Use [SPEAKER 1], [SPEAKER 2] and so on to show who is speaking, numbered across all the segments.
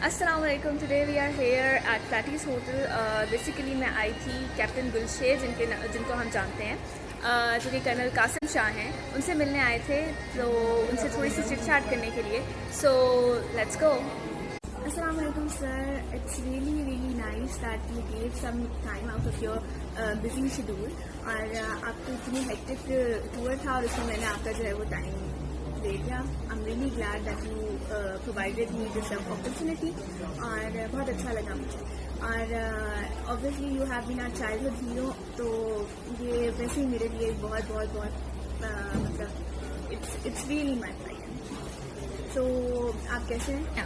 [SPEAKER 1] السلام علیکم. Today we are here at Flatties hotel. Basically میں آئی تھی کیپٹن گلشیر جن کو ہم جانتے ہیں, جو کہ کرنل قاسم شاہ ہیں, ان سے ملنے آئے تھے, تو ان سے تھوڑی سی چٹ چاٹ کرنے کے لیے. So let's go. السلام علیکم sir. It's really nice that you gave some time out of your busy schedule, اور آپ کو اتنی ہیکٹک ٹور تھا اور اس میں نے آپ کا جو ہے وہ ٹائم دے دیا. I am really glad that you provided me this opportunity, اور بہت اچھا لگا مجھے. اور obviously you have been our childhood hero, تو یہ ویسے ہی میرے لیے بہت مطلب اٹس ریئلی مائی پرائڈ. تو آپ کیسے ہیں؟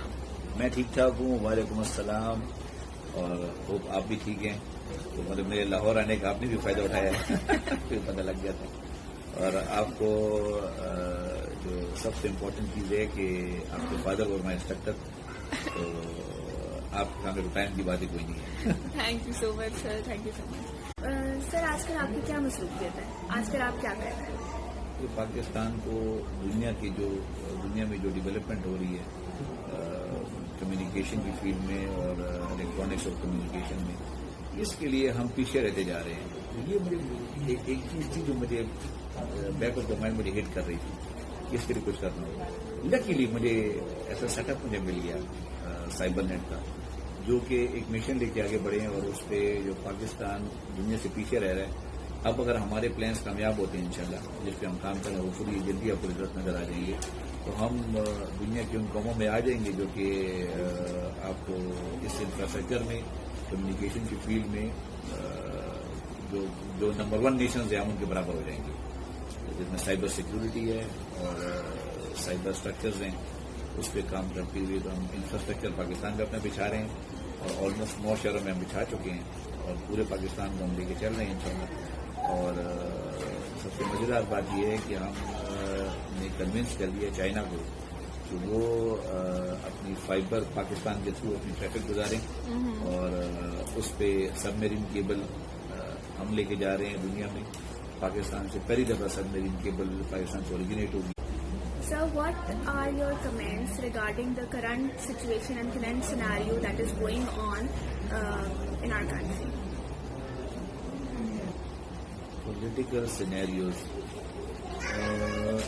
[SPEAKER 2] میں ٹھیک ٹھاک ہوں. وعلیکم السلام, اور ہوپ آپ بھی ٹھیک ہیں. تو مطلب میرے لاہور آنے کا آپ نے بھی فائدہ اٹھایا ہے, پھر پتہ لگ گیا تھا. اور آپ کو جو سب سے امپورٹنٹ چیز ہے کہ آپ کے فادر اور مائی انسٹرکٹر, تو آپ کا میرے ٹائم کی باتیں کوئی نہیں ہے.
[SPEAKER 1] Thank you so much sir, thank you so much. Sir آج کل آپ کی کیا مصروفیت ہے؟ آج کل آپ کیا کر رہے ہیں؟
[SPEAKER 2] کہ پاکستان کو دنیا میں جو ڈیولپمنٹ ہو رہی ہے کمیونیکیشن کی فیلڈ میں اور الیکٹرانکس اور کمیونیکیشن میں, اس کے لیے ہم پیچھے رہتے جا رہے ہیں. یہ مجھے ایک چیز تھی جو مجھے بیک آف دا مائنڈ مجھے ہٹ کر رہی تھی کہ اس کے لیے کچھ کرنا ہوگا. لکیلی مجھے ایسا سیٹ اپ مجھے مل گیا سائبر نیٹ کا, جو کہ ایک مشن لے کے آگے بڑھے ہیں, اور اس پہ جو پاکستان دنیا سے پیچھے رہ رہا ہے. اب اگر ہمارے پلانس کامیاب ہوتے ہیں انشاءاللہ, جس پہ ہم کام کریں, وہ پوری جلدی آپ کو رزلٹ نظر آ جائیں گے, تو ہم دنیا کے ان قوموں میں آ جائیں گے جو کہ آپ کو اس انفراسٹرکچر میں, کمیونیکیشن کی فیلڈ میں جو نمبر 1 نیشنز ہیں, ہم ان کے برابر ہو جائیں گے. جس میں سائبر سیکورٹی ہے اور سائبر اسٹرکچرز ہیں, اس پہ کام کرتے ہوئے تو ہم انفراسٹرکچر پاکستان میں اپنا بچھا رہے ہیں, اور آلموسٹ 9 شہروں میں ہم بچھا چکے ہیں, اور پورے پاکستان کو ہم لے کے چل رہے ہیں انشاءاللہ. اور سب سے مزیدار بات یہ ہے کہ ہم نے کنونس کر دیا چائنا کو کہ وہ اپنی فائبر پاکستان کے تھرو اپنی ٹریفک گزاریں, اور اس پہ سب میرین کیبل ہم لے کے جا رہے ہیں دنیا میں. پاکستان سے پہلی دفعہ سب میرین کیبل پاکستان سے اوریجنیٹ ہوگی.
[SPEAKER 1] Sir, what are your comments regarding the current situation and current scenario that is going on in our country?
[SPEAKER 2] Political scenarios,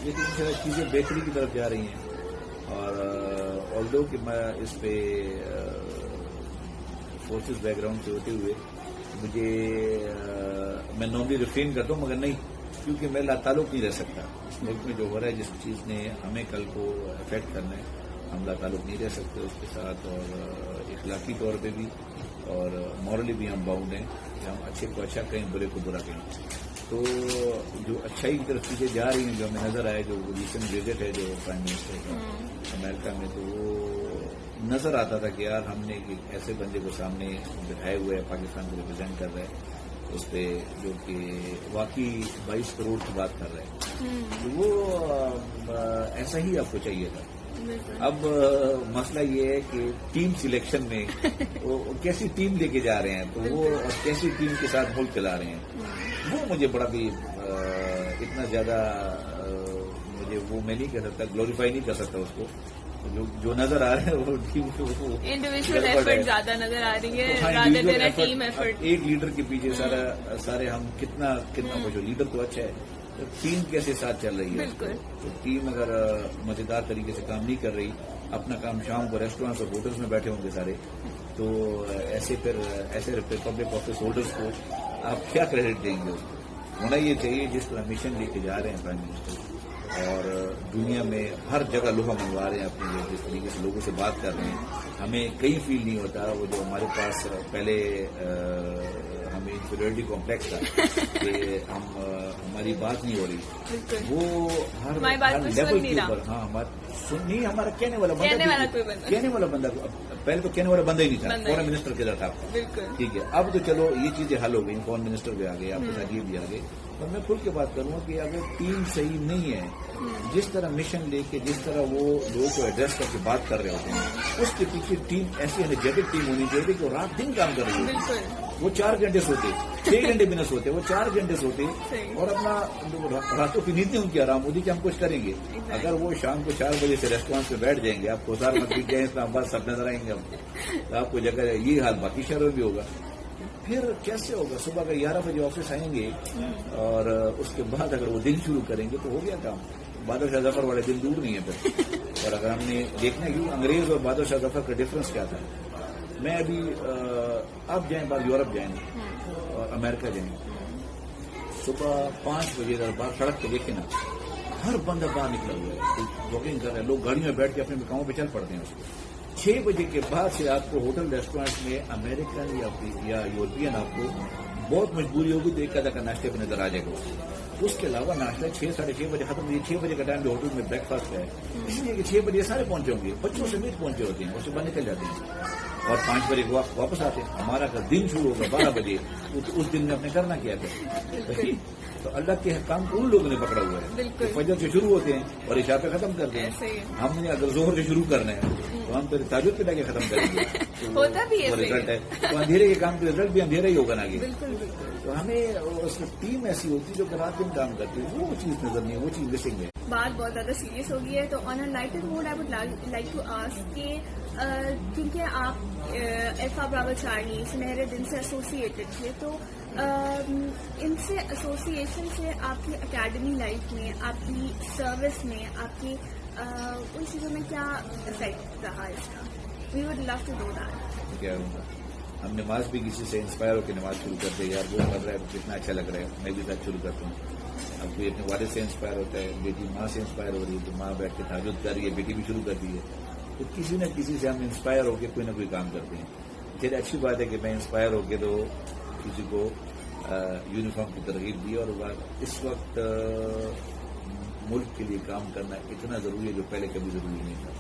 [SPEAKER 2] لیکن چیزیں بہتری کی طرف جا رہی ہیں, اور آلدو کہ میں اس پہ فورسز بیک گراؤنڈ سے ہوتے ہوئے میں نارملی ریفرین کرتا ہوں, مگر نہیں, کیونکہ میں لا تعلق نہیں رہ سکتا. اس ملک میں جو ہو رہا ہے, جس چیز نے ہمیں کل کو افیکٹ کرنا ہے, ہم لا تعلق نہیں رہ سکتے اس کے ساتھ, اور اخلاقی طور پہ بھی اور مورلی بھی ہم باؤنڈ ہیں کہ ہم اچھے کو اچھا کہیں, برے کو برا کہیں. تو جو اچھائی کی طرف چیزیں جا رہی ہیں, جو ہمیں نظر آئے, جو ریسنٹ وزٹ ہے جو پرائم منسٹر کا امریکہ میں, تو وہ نظر آتا تھا کہ یار ہم نے ایک ایسے بندے کو سامنے بٹھائے ہوئے ہے, پاکستان کو ریپرزینٹ کر رہے ہیں, اس پہ جو کہ واقعی 22 کروڑ کی بات کر رہے ہیں. تو وہ ایسا ہی آپ کو چاہیے تھا. اب مسئلہ یہ ہے کہ ٹیم سلیکشن میں وہ کیسی ٹیم لے کے جا رہے ہیں, تو وہ کیسی ٹیم کے ساتھ ملک چلا رہے ہیں, وہ مجھے بڑا بھی اتنا زیادہ مجھے وہ میں نہیں کہہ سکتا, گلوریفائی نہیں کر سکتا اس کو. جو نظر آ رہا ہے وہ ٹیم
[SPEAKER 1] انڈیویجول ایفرٹ زیادہ نظر آ رہی ہے rather than a team effort.
[SPEAKER 2] ایک لیڈر کے پیچھے سارے ہم کتنا جو لیڈر تو اچھا ہے, ٹیم کیسے ساتھ چل رہی ہے. تو ٹیم اگر مزیدار طریقے سے کام نہیں کر رہی, اپنا کام شام کو ریسٹورینٹس اور ہوٹلس میں بیٹھے ہوں گے سارے, تو ایسے پبلک آفس ہولڈرس کو آپ کیا کریڈٹ دیں گے. ہونا یہ چاہیے جس طرح مشن لے کے جا رہے ہیں پرائم منسٹر, اور دنیا میں ہر جگہ لوہا منگوا رہے ہیں اپنے لیے, جس طریقے سے لوگوں سے بات کر رہے ہیں, ہمیں کہیں فیل نہیں ہوتا. وہ جو ہمارے پاس پہلے ہمیں انفیریورٹی کمپلیکس تھا کہ ہماری بات نہیں ہو رہی, وہ ہر لیول کے اوپر, ہاں نہیں, ہمارا کہنے والا بندہ پہلے تو کہنے والا بندہ ہی نہیں تھا, فورن منسٹر کے تھا. ٹھیک ہے, اب تو چلو یہ چیزیں حل ہو گئی, فورن منسٹر بھی آ گئے, آپ کے ساتھ یہ بھی آ گئے. اور میں کھل کے بات کروں کہ اگر ٹیم صحیح نہیں ہے, جس طرح مشن لے کے, جس طرح وہ لوگوں کو ایڈریس کر کے بات کر رہے ہوتے ہیں, اس کے پیچھے ٹیم ایسی انرجیٹک ٹیم ہونی چاہیے کہ وہ رات دن کام کر رہی ہے. وہ 4 گھنٹے سوتے, 6 گھنٹے بھی نہ سوتے, وہ 4 گھنٹے سوتے, اور اپنا راتوں کی نیند نہیں ان کی آرام ہوتی کہ ہم کچھ کریں گے. اگر وہ شام کو 4 بجے سے ریسٹورینٹ پہ بیٹھ جائیں گے, آپ کو 1000 مسجد جائیں اسلام آباد سب نظر آئیں گے ہم, تو آپ کو جگہ یہ حال باقی شہروں میں بھی ہوگا. پھر کیسے ہوگا؟ صبح کا 11 بجے آفس آئیں گے, اور اس کے بعد اگر وہ دن شروع کریں گے تو ہو گیا کام. بہادر شاہ ظفر والے دن دور نہیں ہے پھر. اور اگر ہم نے دیکھنا ہے کہ انگریز اور بہادر شاہ ظفر کا ڈفرنس کیا تھا. میں ابھی اب جائیں باہر یورپ جائیں اور امریکہ جائیں, صبح 5 بجے باہر سڑک پہ دیکھیں نا, ہر بندہ باہر نکلا ہوا ہے, واکنگ کر رہے ہیں, لوگ گاڑیوں میں بیٹھ کے اپنے مقاموں پہ چل پڑتے ہیں. اس کو 6 بجے کے بعد سے آپ کو ہوٹل ریسٹورینٹ میں امریکن یا یورپین آپ کو بہت مجبوری ہوگی تو ایک آدھا کا ناشتے پہ نظر آ جائے گا. اس کے علاوہ ناشتہ 6 ساڑھے 6 بجے ختم. یہ 6 بجے کا ٹائم جو ہوٹل میں بریک فاسٹ کا ہے, اس لیے کہ 6 بجے سارے پہنچے ہوں گے, بچوں سمیت پہنچے ہوتے ہیں, اور صبح نکل جاتے ہیں, اور 5 بجے واپس آتے ہیں. ہمارا اگر دن شروع ہوگا 12 بجے تو اس دن میں اپنے کرنا کیا ہے؟ تو اللہ کے حکام کو ان لوگوں نے پکڑا ہوا ہے. فجر سے شروع ہوتے ہیں اور عشاء پہ ختم کرتے ہیں. ہم نے اگر ظہر سے شروع کرنا ہے تو ہم پھر تہجد پہ جا کے ختم کریں گے. وہ رزلٹ ہے, تو اندھیرے کے کام کا رزلٹ بھی اندھیرا ہی ہوگا نا آگے. تو ہمیں اس میں ٹیم ایسی ہوتی ہے جو رات دن کام کرتی ہے, وہ چیز نظر نہیں ہے, وہ چیز مسنگ ہے.
[SPEAKER 1] بات بہت زیادہ سیریس ہو گئی ہے, تو on a lighter mode I would like to ask کہ کیونکہ آپ الفا براوو چارلی سنہرے دن سے ایسوسیٹڈ تھے, تو ان سے ایسوسیشن سے آپ کی اکیڈمی لائف میں, آپ کی سروس میں, آپ کی ان چیزوں میں کیا افیکٹ رہا اس کا؟ We would love to do that.
[SPEAKER 2] کیا ہوگا, ہم نماز بھی کسی سے انسپائر ہو کے نماز شروع کرتے ہیں, یار وہ کر رہا ہے کتنا اچھا لگ رہا ہے, میں بھی ساتھ شروع کرتا ہوں. اب کوئی اپنے والد سے انسپائر ہوتا ہے, بیٹی ماں سے انسپائر ہو رہی ہے, تو ماں بیٹھ کے تہجد کر رہی ہے, بیٹی بھی شروع کر دی ہے. تو کسی نہ کسی سے ہم انسپائر ہو کے کوئی نہ کوئی کام کرتے ہیں. پھر اچھی بات ہے کہ میں انسپائر ہو کے تو کسی کو یونیفارم کی ترغیب دی, اور اس وقت ملک کے لیے کام کرنا اتنا ضروری ہے جو پہلے کبھی ضروری نہیں تھا.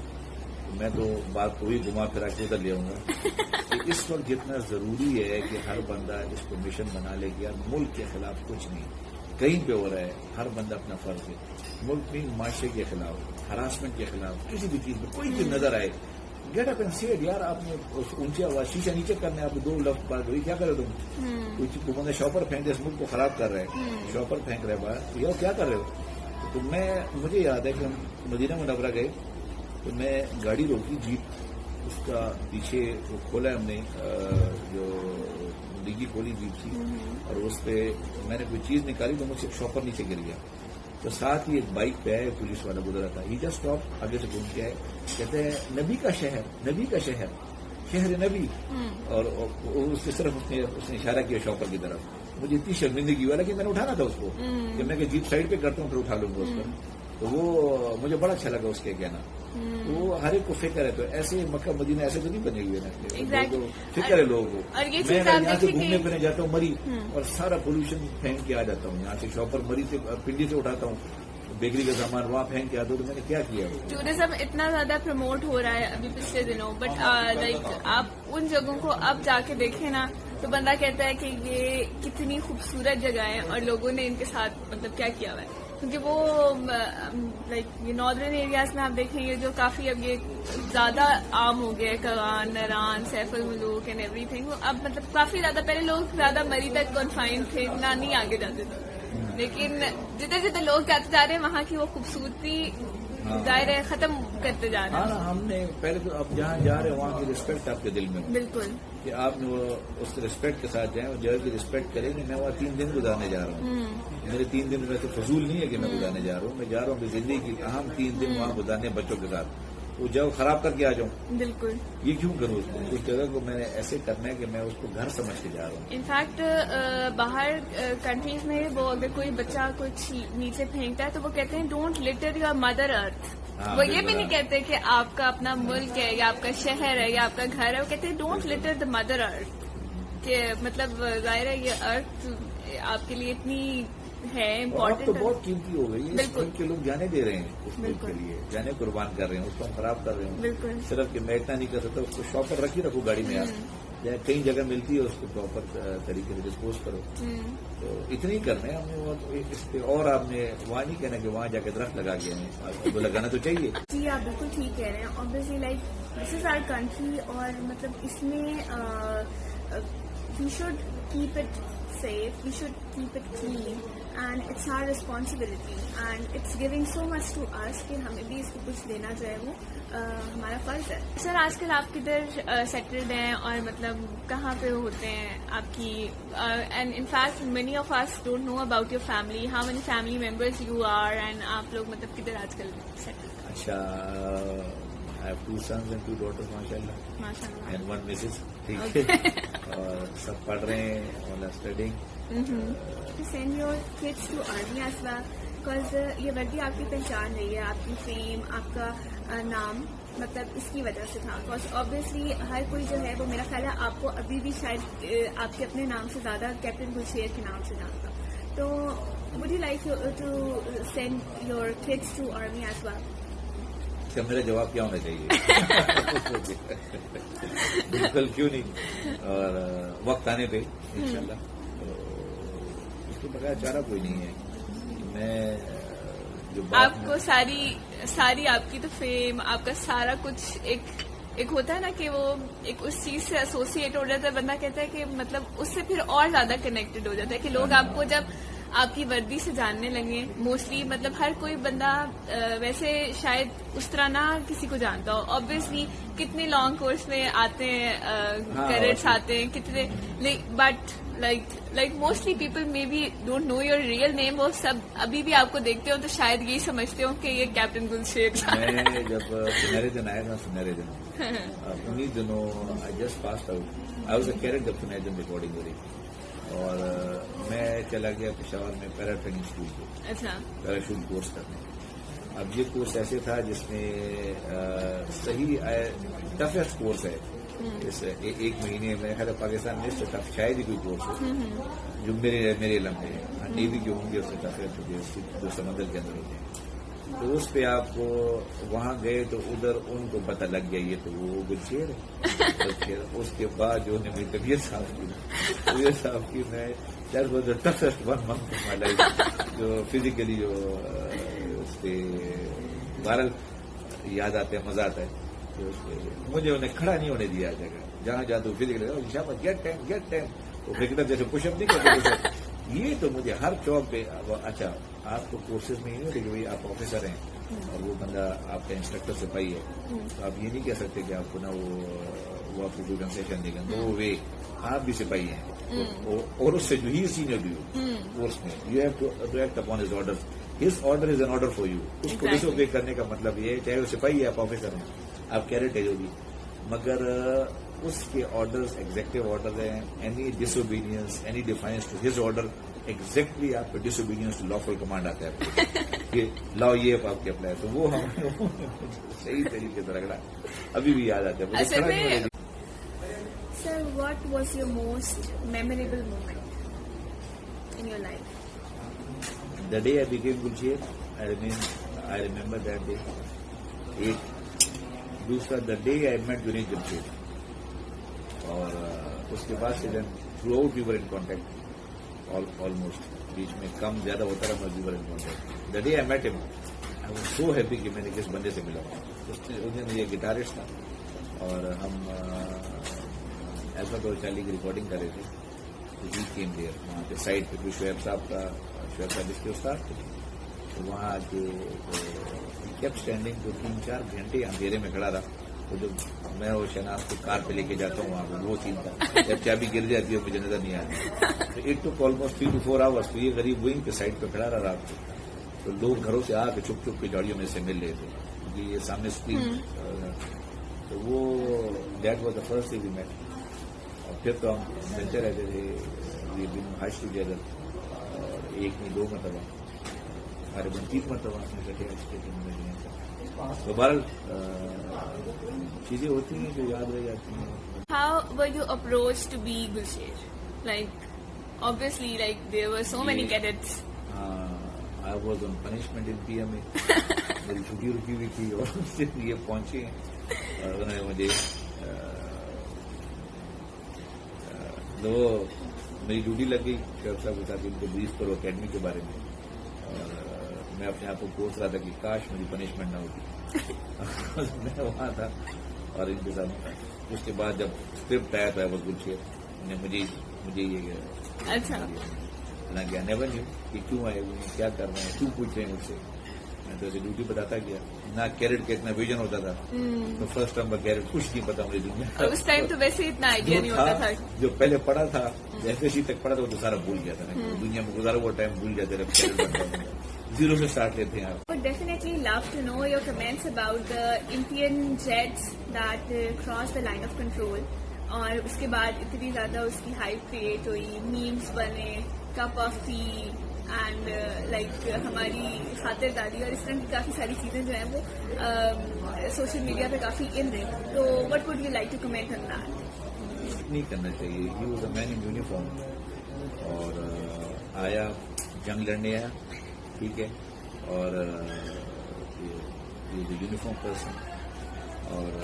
[SPEAKER 2] میں تو بات کو ہی گھما پھرا کے ادھر لے آؤں گا کہ اس وقت جتنا ضروری ہے کہ ہر بندہ اس کو مشن بنا لے کہ ملک کے خلاف کچھ نہیں کہیں پہ ہو رہا ہے, ہر بندہ اپنا فرض ہے. ملک میں معاشرے کے خلاف, ہراسمنٹ کے خلاف, کسی بھی چیز میں کوئی چیز نظر آئے, get up and see it. یار آپ نے اونچی آواز, شیشہ نیچے کرنا ہے, آپ کو 2 لفظ بات ہوئی, کیا کرے تم؟ کچھ بندہ شاپر پھینک دے, اس ملک کو خراب کر رہے ہیں, شاپر پھینک رہے باہر, یار کیا کر رہے ہو؟ تو مجھے یاد ہے کہ ہم مدینہ منورہ گئے, تو میں گاڑی روکی, جیپ, اس کا پیچھے وہ کھولا ہے ہم نے, جو ڈگی کھولی جیپ تھی, اور اس پہ میں نے کوئی چیز نکالی تو مجھ سے شاپر نیچے گر گیا. تو ساتھ ہی ایک بائک پہ ہے, پولیس والا گزرا تھا, ہی جسٹ اسٹاپ, آگے سے گھوم کے آئے, کہتے ہیں نبی کا شہر, نبی کا شہر, شہر نبی, اور اس سے صرف اس نے اشارہ کیا شاپر کی طرف. مجھے اتنی شرمندگی ہوا کہ میں نے اٹھانا تھا اس کو, کہ میں جیپ سائڈ پہ کرتا ہوں پھر اٹھا لوں گا اس پر. تو وہ مجھے بڑا اچھا لگا اس کے کہنا. وہ ہر ایک کو فکر ہے, تو ایسے مکہ مدینہ ایسے تو نہیں بنے ہوئے نا, فکر ہے لوگوں کو. میں یہاں سے گھومنے پھرنے جاتا ہوں مری, اور سارا پولوشن پھینک کے آ جاتا ہوں, یہاں سے شاپر مری سے پنڈی سے اٹھاتا ہوں, بیکری کا سامان وہاں پھینک کے آتا ہوں. تو میں نے کیا کیا؟
[SPEAKER 1] ٹورزم اتنا زیادہ پروموٹ ہو رہا ہے ابھی پچھلے دنوں, بٹ لائک آپ ان جگہوں کو اب جا کے دیکھیں نا, تو بندہ کہتا ہے کہ یہ کتنی خوبصورت جگہ ہے, اور لوگوں نے ان کے ساتھ مطلب کیا کیا ہوا ہے. کیونکہ وہ لائک یہ ناردرن ایریاز میں آپ دیکھیں گے جو کافی اب یہ زیادہ عام ہو گیا ہے, کغان, نران, safe ul Malook and every thing. اب مطلب کافی زیادہ, پہلے لوگ زیادہ مری تک کنفائن تھے, نہ نہیں آگے جاتے تھے, لیکن جتنے جتنے لوگ جاتے جا رہے ہیں وہاں کی وہ خوبصورتی ظاہر ہے ختم کرتے جا رہے ہیں.
[SPEAKER 2] ہم نے پہلے تو اب جہاں جا رہے ہیں وہاں کی رسپیکٹ آپ کے دل میں,
[SPEAKER 1] بالکل,
[SPEAKER 2] کہ آپ نے وہ اس رسپیکٹ کے ساتھ جائیں, اور جگہ کی رسپیکٹ کریں. کہ میں وہاں 3 دن گزارنے جا رہا ہوں, میرے 3 دن ویسے فضول نہیں ہے کہ میں گزارنے جا رہا ہوں, میں جا رہا ہوں کہ زندگی کی اہم 3 دن وہاں گزارنے بچوں کے ساتھ, وہ جگہ خراب کر کے آ جاؤں.
[SPEAKER 1] بالکل,
[SPEAKER 2] یہ کیوں کروں اس کو, اس جگہ کو میں نے ایسے کرنا ہے کہ میں اس کو گھر سمجھ کے جا رہا ہوں.
[SPEAKER 1] انفیکٹ باہر کنٹریز میں وہ اگر کوئی بچہ کچھ نیچے پھینکتا ہے تو وہ کہتے ہیں ڈونٹ لٹر یور مدر ارتھ. وہ یہ بھی نہیں کہتے کہ آپ کا اپنا ملک ہے یا آپ کا شہر ہے یا آپ کا گھر ہے, وہ کہتے ہیں ڈونٹ لٹر دا مدر ارتھ. کہ مطلب ظاہر ہے یہ ارتھ آپ کے لیے اتنی ہے امپورٹنٹ,
[SPEAKER 2] تو بہت قیمتی ہو گئی. اس ملک کے لوگ جانے دے رہے ہیں, اس ملک کے لیے جانے قربان کر رہے ہیں, اس کو ہم خراب کر رہے ہیں.
[SPEAKER 1] بالکل,
[SPEAKER 2] صرف کہ میں اتنا نہیں کر سکتا, اس کو شاپر رکھو گاڑی میں, یا کئی جگہ ملتی ہے اس کو پراپر طریقے سے ڈسپوز کرو. تو اتنا ہی کرنا ہے ہم نے, اس پہ اور آپ نے وہاں نہیں کہنا کہ وہاں جا کے درخت لگا کے ہیں, تو لگانا تو چاہیے.
[SPEAKER 1] جی آپ بالکل ٹھیک کہہ رہے ہیں. Obviously like this is our country, اور مطلب اس میں we should keep it safe, we should keep it clean, and it's our responsibility and it's giving so much to us کہ ہمیں بھی اس کو کچھ دینا جو ہے وہ ہمارا فرض ہے. سر آج کل آپ کدھر سیٹلڈ ہیں اور مطلب کہاں پہ ہوتے ہیں آپ کی, and in fact many of us don't know about your family, how many family members you are, and آپ لوگ مطلب کدھر آج کل سیٹلڈ؟
[SPEAKER 2] اچھا, I have 2 sons and 2 daughters, ماشاءاللہ, and 1 missus. ٹھیک ہے, اور سب پڑھ رہے ہیں, all are studying.
[SPEAKER 1] Send your kids to army as well, because یہ وردی آپ کی پہچان رہی ہے, آپ کی فیم, آپ کا نام مطلب اس کی وجہ سے تھا. بیکاز اوبیسلی ہر کوئی جو ہے وہ میرا خیال ہے آپ کو ابھی بھی شاید آپ کے اپنے نام سے زیادہ کیپٹن گلشیر کے نام سے جانتا. تو would you like to send your kids to army as well?
[SPEAKER 2] کیا میرا جواب کیا ہونا چاہیے؟ بالکل کیوں نہیں, اور وقت آنے پہ انشاءاللہ. اس کے بغیر چارہ کوئی نہیں ہے. میں جو
[SPEAKER 1] آپ کو ساری آپ کی تو فیم, آپ کا سارا کچھ ایک ہوتا ہے نا کہ وہ ایک اس چیز سے ایسوسیٹ ہو جاتا ہے, بندہ کہتا ہے کہ مطلب اس سے پھر اور زیادہ کنیکٹڈ ہو جاتا ہے کہ لوگ آپ کو جب آپ کی وردی سے جاننے لگے, موسٹلی مطلب ہر کوئی بندہ ویسے شاید اس طرح نہ کسی کو جانتا ہو. آبویسلی کتنے لانگ کورس میں آتے ہیں, کیڈٹس آتے ہیں کتنے, but like mostly people may be don't know your real name. وہ سب ابھی بھی آپ کو دیکھتے ہو تو شاید یہی سمجھتے ہو کہ یہ کیپٹن گلشیر تھا.
[SPEAKER 2] میں جب سنہرے دن آیا نا, سنہرے دن انہیں دنوں I just passed out, I was a cadet جب سنہرے دن ریکارڈنگ ہو رہی, اور میں چلا گیا پشاور میں پیرا ٹریننگ اسکول کو, پیراشوٹ کورس کرنے. اب یہ کورس ایسے تھا جس میں صحیح ٹفیسٹ کورس ہے. اس 1 مہینے میں خیر پاکستان میں اس سے ٹف شاید ہی کوئی کورس ہو جو میرے علم میں نیوی کے ہوں گے, اس سے ٹفیسٹ ہوگی جو سمندر کے اندر ہوتے ہیں. تو اس پہ آپ کو وہاں گئے تو ادھر ان کو پتہ لگ گیا یہ تو وہ گلشیر ہے. اس کے بعد جو انہوں نے میری طبیعت صاف کی, میں toughest 1 month of my life, جو فزیکلی جو اس کے بہرحال یاد آتے ہیں, مزہ آتا ہے. مجھے انہیں کھڑا نہیں ہونے دیا جگہ, جہاں جاتا ہوں فزیکلی گیٹ ٹائم, وہ کرکٹر جیسے پش اپ نہیں کرتے. یہ تو مجھے ہر چوک پہ, اچھا آپ کو کورسز میں ہی نہیں کہ بھائی آپ آفیسر ہیں اور وہ بندہ آپ کا انسٹرکٹر سپاہی ہے, تو آپ یہ نہیں کہہ سکتے کہ آپ کو نا وہ آپ کو کوئی کنسیشن دے گا. تو وہ آپ بھی سپاہی ہیں, اور اس سے جو ہی سینئر بھی ہو کورس میں, you have to act upon his order. His order is an order for you. اس کو ڈس اوبے کرنے کا مطلب یہ ہے, چاہے وہ سپاہی ہے, آپ آفیسر ہیں, آپ کیڈٹ ہے جو بھی, مگر اس کے آرڈرز ایگزیکٹو آرڈر ہیں. Any disobedience, any defiance to his order, exactly آپ کو disobedience to lawful command آتا ہے کہ لاؤ یہ آپ کے اپلائی. تو وہ ہم صحیح طریقے سے رگڑا, ابھی بھی یاد آتا ہے.
[SPEAKER 1] Sir, what was your most memorable moment in your life?
[SPEAKER 2] The day I became Gulsher, I remember that day. دوسرا the day I met Junaid Jamshed, اور اس کے بعد سے through out we were in contact, almost, بیچ میں کم زیادہ ہوتا رہا, we were in contact. The day I met him, I was so happy کہ میں نے کس بندے سے ملا. اس دن یہ گٹارسٹ تھا, اور ہم الفا چالی کی ریکارڈنگ کر رہے تھے. He came there, وہاں پہ سائڈ پہ کوئی شعیب صاحب اس کے استاد تھے, تو وہاں آ کے کیپ اسٹینڈنگ تو 3-4 گھنٹے اندھیرے میں کھڑا رہا. تو جب میں وہ شناخت کو کار پہ لے کے جاتا ہوں وہاں پہ وہ سین تھا, جب چابی گر جاتی ہے مجھے نظر نہیں آتی. تو it took almost 3 to 4 hours. تو یہ غریب وہیں پہ سائڈ پہ کھڑا رہا رات کو. تو لوگ گھروں سے آ کے چھپ چھپ کے گاڑیوں میں سے مل رہے تھے کیونکہ یہ سامنے اسکرین. تو وہ that was the first thing we met. اور پھر تو ہم ملتے رہتے تھے, وی بین حج ٹوگیدر, اور 1 نہیں 2 مرتبہ, ہمارے 3 مرتبہ ہم نے کٹے حج کے. تو بہرحال چیزیں ہوتی ہیں جو یاد رہ جاتی ہیں.
[SPEAKER 1] How were you approached to be Gulsher? Like, obviously, like there were so many cadets.
[SPEAKER 2] I was on punishment in PMA. میری چھٹی رکی ہوئی تھی اور صرف یہ پہنچے ہیں, اور انہوں نے مجھے تو میری ڈیوٹی لگ گئی شعیب صاحب کے ساتھ, ان کو بریف کرو اکیڈمی کے بارے میں. اور میں اپنے آپ کو کوس رہا تھا کہ کاش میری پنشمنٹ نہ ہوتی. میں وہاں تھا اور ان کے ساتھ. اس کے بعد جب اسکرپٹ آیا تو آئی واز گلشیر, انہیں مجھے مجھے یہ
[SPEAKER 1] اچھا
[SPEAKER 2] حالانکہ آئی نیور نیو کہ کیوں آئے ہوئے ہیں, کیا کر رہے ہیں, کیوں پوچھ رہے ہیں مجھ سے. میں تو ایسے ڈیوٹی بتاتا گیا. نہ کیرٹ کا اتنا ویژن ہوتا تھا, تو فرسٹ ٹائم کیرٹ کچھ نہیں پتا مجھے دنیا
[SPEAKER 1] اس ٹائم تو ویسے اتنا آئیڈیا نہیں ہوتا تھا.
[SPEAKER 2] جو پہلے پڑھا تھا ایف تک پڑھا تھا وہ تو سارا بھول گیا تھا. دنیا میں گزارا ہوا ٹائم بھول جاتے رہے, زیرو سے اسٹارٹ لیتے ہیں آپ.
[SPEAKER 1] I would definitely love to know your comments about the Indian jets that crossed the line of control. اور اس کے بعد اتنی زیادہ اس کی ہائپ کریٹ ہوئی, میمز بنے, cup of T and like ہماری خاطرداری اور اس طرح کی کافی ساری چیزیں جو ہیں وہ سوشل میڈیا پہ کافی ان رہی. تو what would you like to comment on that?
[SPEAKER 2] نہیں کرنا چاہیے. He was a main in uniform, اور آیا جنگ لڑنے آیا, ٹھیک ہے, اور یونیفارم پرسن, اور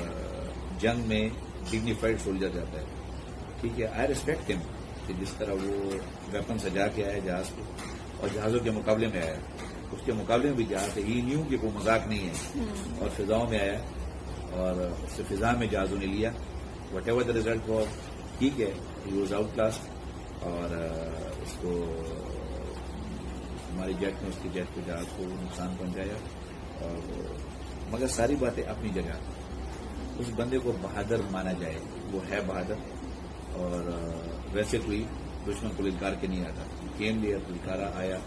[SPEAKER 2] جنگ میں ڈگنیفائڈ سولجر جاتا ہے, ٹھیک ہے. آئی ریسپیکٹ ہم کہ جس طرح وہ ویپن سجا کے آیا جہاز کو, اور جہازوں کے مقابلے میں آیا, اس کے مقابلے میں بھی جہاز ہے, ہی نیو کہ کوئی مذاق نہیں ہے, اور فضاؤں میں آیا, اور اس سے فضا میں جہازوں نے لیا. What ever the result was, ٹھیک ہے, ہی واز آؤٹ کلاس, اور اس کو ہماری جیٹ نے اس کی جیٹ کو جہاز کو نقصان پہنچایا. اور مگر ساری باتیں اپنی جگہ. اس بندے کو بہادر مانا جائے, وہ ہے بہادر, اور ویسے کوئی دشمن کو للکار کے نہیں آتا. گیم لیا, للکارا آیا,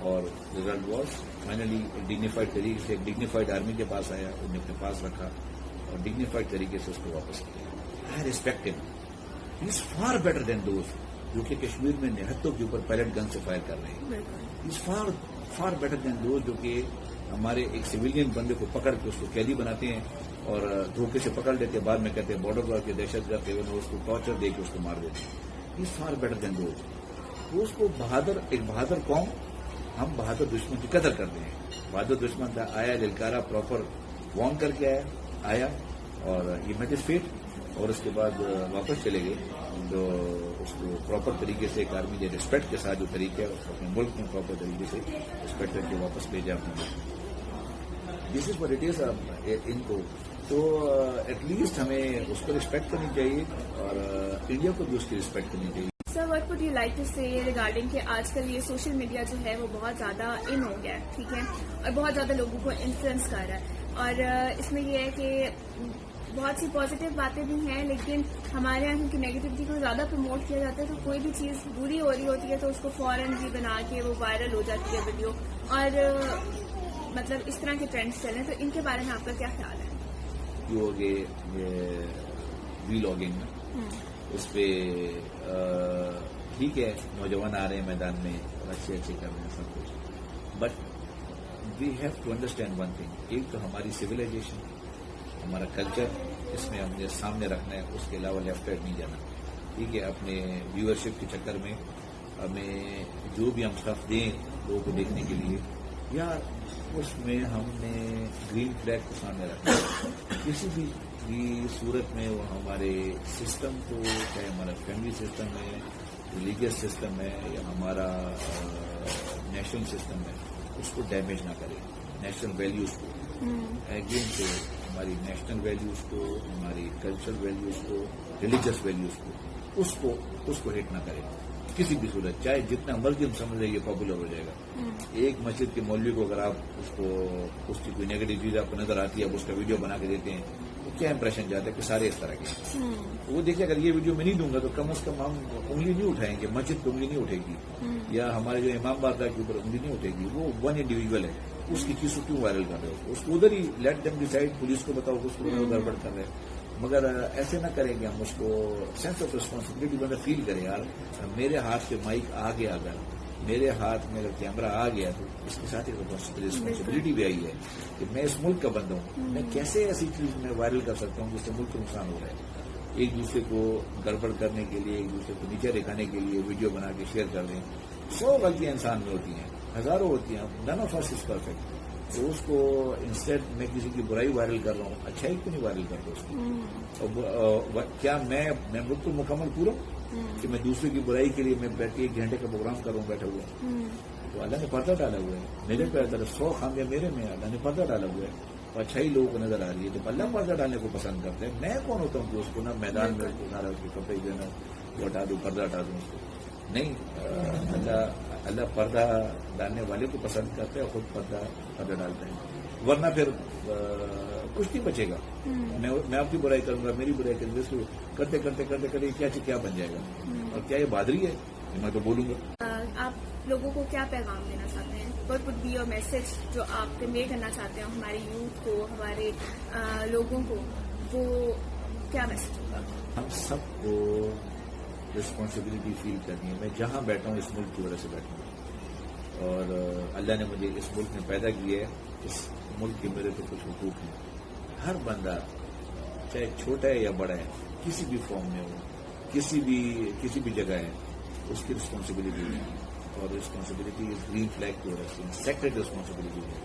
[SPEAKER 2] اور ریزلٹ واز فائنلی ڈگنیفائڈ طریقے سے ایک ڈگنیفائڈ آرمی کے پاس آیا, انہوں نے اپنے پاس رکھا, اور ڈگنیفائڈ طریقے سے اس کو واپس کیا. I respect him. He is far better than those جو کہ کشمیر میں نہتوں کے اوپر پیلٹ گن سے فائر کر رہے ہیں. He is far better than those جو کہ ہمارے ایک سویلین بندے کو پکڑ کے اس کو قیدی بناتے ہیں, اور دھوکے سے پکڑ لیتے ہیں, بعد میں کہتے ہیں بارڈر پر کے دہشت گرد اس کو ٹارچر دے کے اس کو مار دیتے ہیں. He is far better than those. تو اس کو بہادر, ایک بہادر قوم, ہم بہادر دشمن کی قدر کرتے ہیں. بہادر دشمن تھا, آیا, للکارا, پراپر وارن کر کے آیا, اور یہ میٹ از فیٹ, اور اس کے بعد واپس چلے گئے. جو اس کو پراپر طریقے سے ایک آرمی جو ریسپیکٹ کے ساتھ جو طریقہ ہے اس کو اپنے ملک میں پراپر طریقے سے ریسپیکٹ کر کے واپس بھیجا اپنے ملک. دس از وٹ اٹ از. ان کو تو ایٹ لیسٹ ہمیں اس کو ریسپیکٹ کرنی چاہیے, اور انڈیا کو بھی اس کی ریسپیکٹ کرنی چاہیے.
[SPEAKER 1] Sir what would you like to say regarding کہ آج کل یہ سوشل میڈیا جو ہے وہ بہت زیادہ ان ہو گیا ہے, ٹھیک ہے, اور بہت زیادہ لوگوں کو انفلوئنس کر رہا ہے, اور اس میں یہ ہے کہ بہت سی پازیٹیو باتیں بھی ہیں, لیکن ہمارے یہاں کیونکہ نیگیٹیوٹی کو زیادہ پروموٹ کیا جاتا ہے, تو کوئی بھی چیز بری ہو رہی ہوتی ہے تو اس کو فوراً بھی بنا کے وہ وائرل ہو جاتی ہے ویڈیو, اور مطلب اس طرح کے ٹرینڈس چل رہے ہیں. تو ان کے بارے میں آپ کا کیا خیال ہے؟
[SPEAKER 2] جو ہو گئے وی لاگنگ میں, اس پہ ٹھیک ہے نوجوان آ رہے ہیں میدان میں اور اچھے کر رہے ہیں سب کچھ, but we have to understand one thing. ایک تو ہماری سویلائزیشن, ہمارا کلچر, اس میں ہم نے سامنے رکھنا ہے, اس کے علاوہ لیفٹ رائٹ نہیں جانا, ٹھیک ہے. اپنے ویورشپ کے چکر میں ہمیں جو بھی ہم سٹف دیں لوگوں کو دیکھنے کے لیے, یا اس میں ہم نے گرین فلیگ کو سامنے رکھنا ہے. کسی بھی صورت میں وہ ہمارے سسٹم کو, چاہے ہمارا فیملی سسٹم ہے, ریلیجیس سسٹم ہے, یا ہمارا نیشنل سسٹم ہے, اس کو ڈیمیج نہ کرے. نیشنل ویلیوز کو اگین سے, ہماری نیشنل ویلیوز کو, ہماری کلچرل ویلیوز کو, ریلیجیس ویلیوز کو, اس کو ہٹ نہ کرے کسی بھی صورت, چاہے جتنا مرضی ہم سمجھ لیں یہ پاپولر ہو جائے گا. ایک مسجد کے مولوی کو اگر آپ اس کو, اس کی کوئی نیگیٹو چیز آپ کو نظر آتی ہے, اب اس کا ویڈیو بنا کے دیتے ہیں, تو کیا امپریشن جاتا ہے کہ سارے اس طرح کے. وہ دیکھیں اگر یہ ویڈیو میں نہیں دوں گا تو کم از کم ہم انگلی نہیں اٹھائیں گے, مسجد پہ انگلی نہیں اٹھے گی, یا ہمارے جو امام بارگاہ کے اوپر انگلی نہیں اٹھے گی. وہ ون انڈیویجول ہے, اس کی چیز کو کیوں وائرل کر رہے ہو, اس کو ادھر ہی لیٹ دیم ڈیسائڈ, پولیس کو بتاؤ کہ اس کو گڑبڑ کر رہے ہیں. مگر ایسے نہ کریں گے ہم, اس کو سینس آف ریسپانسبلٹی بندہ فیل کرے, یار میرے ہاتھ سے مائک آ گیا, اگر میرے ہاتھ میں اگر کیمرہ آ گیا تو اس کے ساتھ ایک رسپانسبلٹی بھی آئی ہے کہ میں اس ملک کا بندہ ہوں, میں کیسے ایسی چیز میں وائرل کر سکتا ہوں جس سے ملک کو نقصان ہو رہا ہے. ایک دوسرے کو گڑبڑ کرنے کے لیے, ایک دوسرے کو نیچے دکھانے کے لیے ویڈیو بنا کے شیئر کر دیں. 100 غلطیاں انسان میں ہوتی ہیں, ہزاروں ہوتی ہیں, none of us is perfect. تو اس کو انسٹیڈ میں کسی کی برائی وائرل کر رہا ہوں, اچھائی کیوں نہیں وائرل کرتا اس کو. کیا میں بالکل مکمل پورا کہ میں دوسرے کی برائی کے لیے میں بیٹھ کے 1 گھنٹے کا پروگرام کر رہا ہوں بیٹھا ہوا؟ تو اللہ نے پردہ ڈالا ہوا ہے میرے پہ, 100 خامیاں میرے میں, اللہ نے پردہ ڈالا ہوا ہے. تو اچھائی لوگوں کو نظر آ رہی ہے تو اللہ پردہ ڈالنے کو پسند کرتے ہیں. میں کون ہوتا ہوں کہ اس کو نا میدان میں سارا اس کے کپڑے جو ہے نا وہ ہٹا دوں, پردہ ہٹا دوں اس کو. نہیں, اللہ پردہ ڈالنے والے کو پسند کرتے ہیں, خود پردہ ڈالتے ہیں, ورنہ پھر کچھ نہیں بچے گا. میں آپ کی برائی کروں گا, میری برائی کروں گا, اس کو کرتے کرتے کرتے کرتے کیا بن جائے گا. اور کیا یہ بہادری ہے؟ میں تو بولوں گا.
[SPEAKER 1] آپ لوگوں کو کیا پیغام دینا چاہتے ہیں؟ What would be your message جو آپ کنوے کرنا چاہتے ہیں ہماری یوتھ کو, ہمارے لوگوں کو, وہ کیا میسج ہوگا؟
[SPEAKER 2] ہم سب کو رسپانسبلٹی فیل کرنی ہے. میں جہاں بیٹھا ہوں اس ملک کی وجہ سے بیٹھا ہوں, اور اللہ نے مجھے اس ملک میں پیدا کیا ہے. اس ملک کے میرے تو کچھ حقوق ہیں. ہر بندہ چاہے چھوٹا ہے یا بڑا ہے, کسی بھی فارم میں ہو, کسی بھی جگہ ہے, اس کی رسپانسبلٹی ہے. اور رسپانسبلٹی از گرین فلیگ کی وجہ سے سیکرڈ رسپانسبلٹی ہے.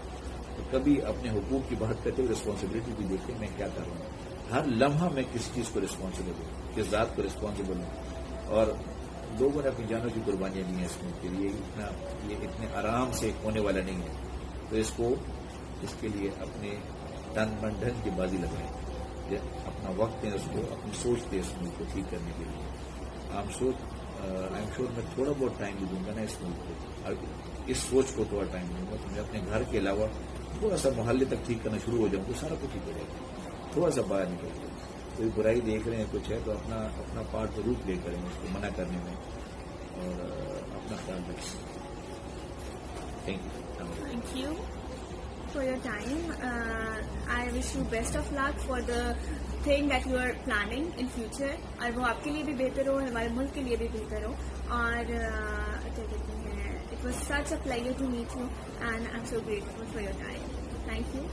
[SPEAKER 2] تو کبھی اپنے حقوق کی بات کرتے ہوئے رسپانسبلٹی بھی دیکھیں میں کیا کر رہا ہوں. ہر لمحہ میں کس چیز کو رسپانسبل ہوں, کس ذات کو رسپانسبل ہوں. اور لوگوں نے اپنی جانوں کی قربانیاں دی ہیں اس ملک کے لیے. یہ اتنے آرام سے ہونے والا نہیں ہے. تو اس کے لیے اپنے تن من دھن کی بازی لگائیں, اپنا وقت دیں اس کو, اپنی سوچ دیں اس ملک کو ٹھیک کرنے کے لیے. آئی ایم شیور میں تھوڑا بہت ٹائم بھی دوں گا نا اس ملک کو, اور اس سوچ کو تھوڑا ٹائم دوں گا. تو میں اپنے گھر کے علاوہ تھوڑا سا محلے تک ٹھیک کرنا شروع ہو جاؤں تو سارا کچھ ٹھیک ہو جائے گا. تھوڑا سا باہر نکل جائے. کوئی برائی دیکھ رہے ہیں کچھ ہے تو اپنا پارٹ ضرور پلے کریں اس کو منع کرنے میں, اور اپنا خیال رکھیں.
[SPEAKER 1] Thank you for your time. I wish you best of luck for the thing that you are planning in future. اور وہ آپ کے لیے بھی بہتر ہو, ہمارے ملک کے لیے بھی بہتر ہو. اور کیا کہتے ہیں, it was such a pleasure to meet you and I'm so grateful for your time. Thank you.